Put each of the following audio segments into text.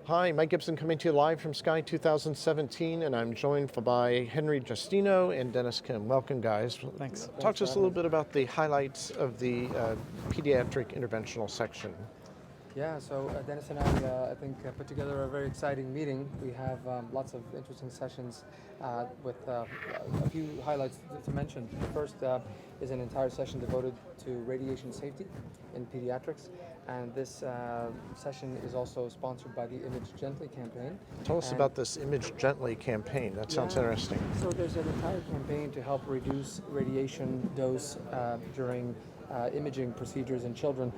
Hi, Mike Gibson coming to you live from SCAI 2017, and I'm joined by Henri, Justino, and Dennis Kim. Welcome, guys. Thanks. Talk to us a little bit about the highlights of the pediatric interventional section. Yeah, so Dennis and I think, put together a very exciting meeting. We have lots of interesting sessions with a few highlights to mention. The first is an entire session devoted to radiation safety in pediatrics. And this session is also sponsored by the Image Gently campaign. Tell us about this Image Gently campaign. That sounds interesting. So there's an entire campaign to help reduce radiation dose during imaging procedures in children.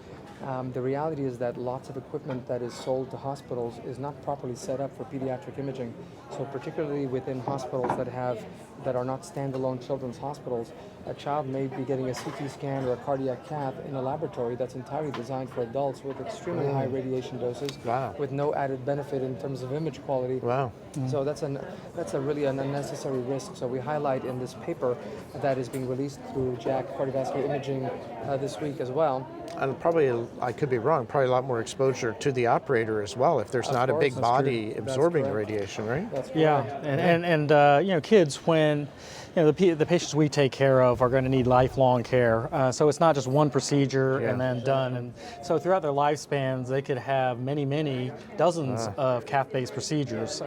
The reality is that lots of equipment that is sold to hospitals is not properly set up for pediatric imaging. So particularly within hospitals that are not standalone children's hospitals, a child may be getting a CT scan or a cardiac cath in a laboratory that's entirely designed for adults with extremely high radiation doses, with no added benefit in terms of image quality. Wow. So that's a really an unnecessary risk. So we highlight in this paper that is being released through JACC Cardiovascular Imaging this week as well. And probably, I could be wrong, probably a lot more exposure to the operator as well if there's not a big body absorbing radiation, right? That's correct. Yeah, and kids, when the patients we take care of are going to need lifelong care. So it's not just one procedure and then done. And so throughout their lifespans, they could have many dozens of cath-based procedures,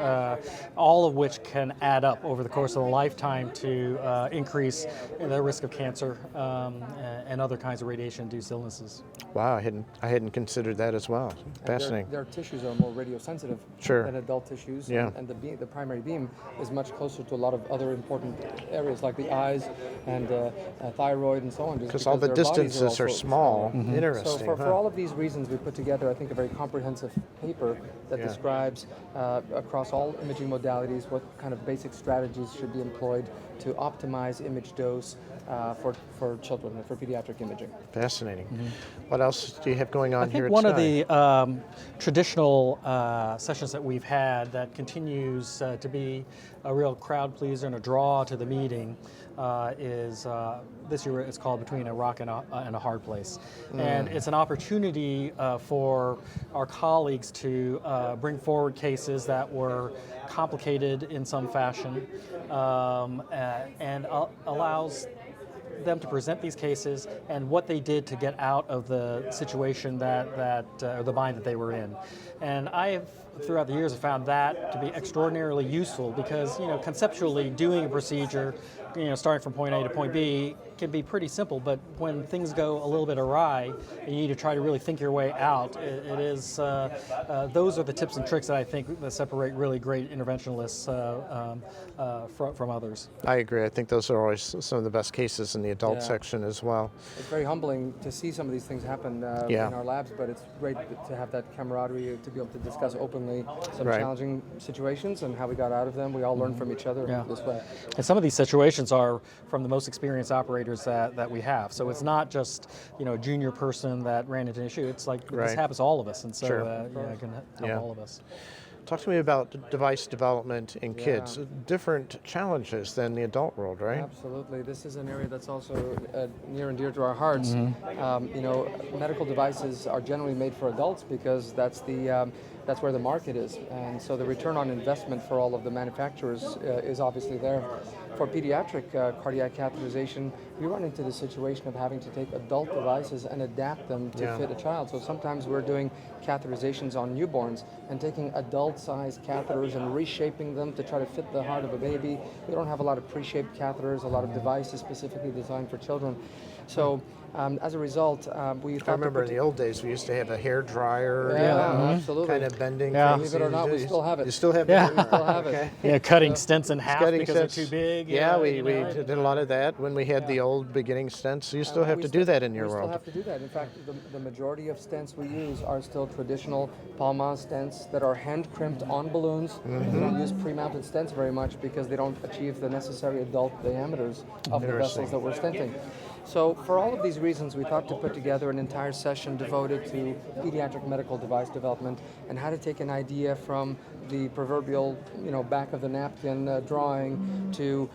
all of which can add up over the course of a lifetime to increase the risk of cancer and other kinds of radiation-induced illnesses. Wow, I hadn't considered that as well. Fascinating. Their tissues are more radiosensitive than adult tissues, and the primary beam is much closer to a lot of other important areas like the eyes and thyroid and so on. Because all the distances are small. Interesting. So for all of these reasons, we put together, I think, a very comprehensive paper that describes across all imaging modalities what kind of basic strategies should be employed to optimize image dose for children and for pediatric imaging. Fascinating. What else do you have going on here at SCAI? One of the traditional sessions that we've had that continues to be a real crowd pleaser and a draw to the meeting is this year it's called Between a Rock and a Hard Place. And it's an opportunity for our colleagues to bring forward cases that were complicated in some fashion and allows them to present these cases and what they did to get out of the situation or the bind that they were in. And I've, throughout the years, have found that to be extraordinarily useful because, conceptually doing a procedure, starting from point A to point B can be pretty simple, but when things go a little bit awry, you need to try to really think your way out. It is those are the tips and tricks that I think that separate really great interventionalists from others. I agree. I think those are always some of the best cases in the adult section as well. It's very humbling to see some of these things happen in our labs, but it's great to have that camaraderie to be able to discuss openly some challenging situations and how we got out of them. We all learn from each other this way. And some of these situations are from the most experienced operators that we have. So it's not just a junior person that ran into an issue. It's like this happens to all of us, and so it can help all of us. Talk to me about device development in kids. Different challenges than the adult world, right? Absolutely. This is an area that's also near and dear to our hearts. Medical devices are generally made for adults because that's where the market is, and so the return on investment for all of the manufacturers is obviously there. For pediatric cardiac catheterization, we run into the situation of having to take adult devices and adapt them to fit a child. So sometimes we're doing catheterizations on newborns and taking adult-sized catheters and reshaping them to try to fit the heart of a baby. We don't have a lot of pre-shaped catheters, a lot of devices specifically designed for children. So as a result, we I remember in the old days we used to have a hair dryer, absolutely, kind of bending. Believe it or not, we still have it. You still have it? We still have it. Cutting stents in half because they're too big. We did a lot of that when we had the old beginning stents. You still have to do that in your world. We still have to do that. In fact, the majority of stents we use are still traditional Palma stents that are hand crimped on balloons. We don't use pre-mounted stents very much because they don't achieve the necessary adult diameters of the vessels that we're stenting. So for all of these reasons, we thought to put together an entire session devoted to pediatric medical device development and how to take an idea from the proverbial, back of the napkin drawing to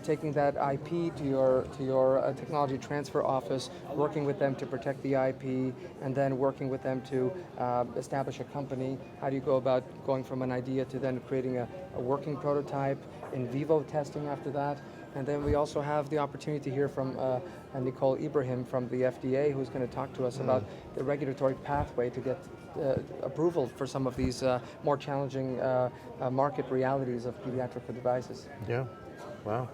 taking that IP to your technology transfer office, working with them to protect the IP, and then working with them to establish a company. How do you go about going from an idea to then creating a working prototype, in vivo testing after that? And then we also have the opportunity to hear from Nicole Ibrahim from the FDA, who's going to talk to us about the regulatory pathway to get approval for some of these more challenging market realities of pediatric devices. Yeah, wow.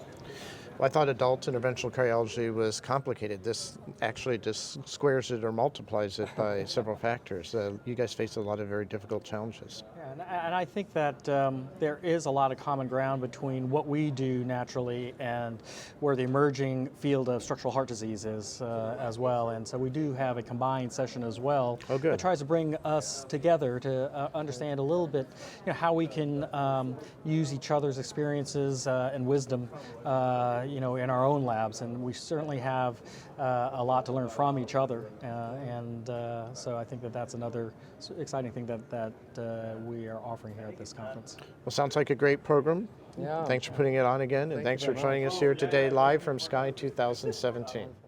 Well, I thought adult interventional cardiology was complicated. This actually just squares it or multiplies it by several factors. You guys face a lot of very difficult challenges. Yeah, and I think that there is a lot of common ground between what we do naturally and where the emerging field of structural heart disease is as well. And so we do have a combined session as well. Oh, good. That tries to bring us together to understand a little bit, how we can use each other's experiences and wisdom, in our own labs. And we certainly have a lot to learn from each other. So I think that that's another exciting thing that we are offering here at this conference. Well, sounds like a great program. Yeah. Thanks for putting it on again, and thanks for joining us here today live from SCAI 2017.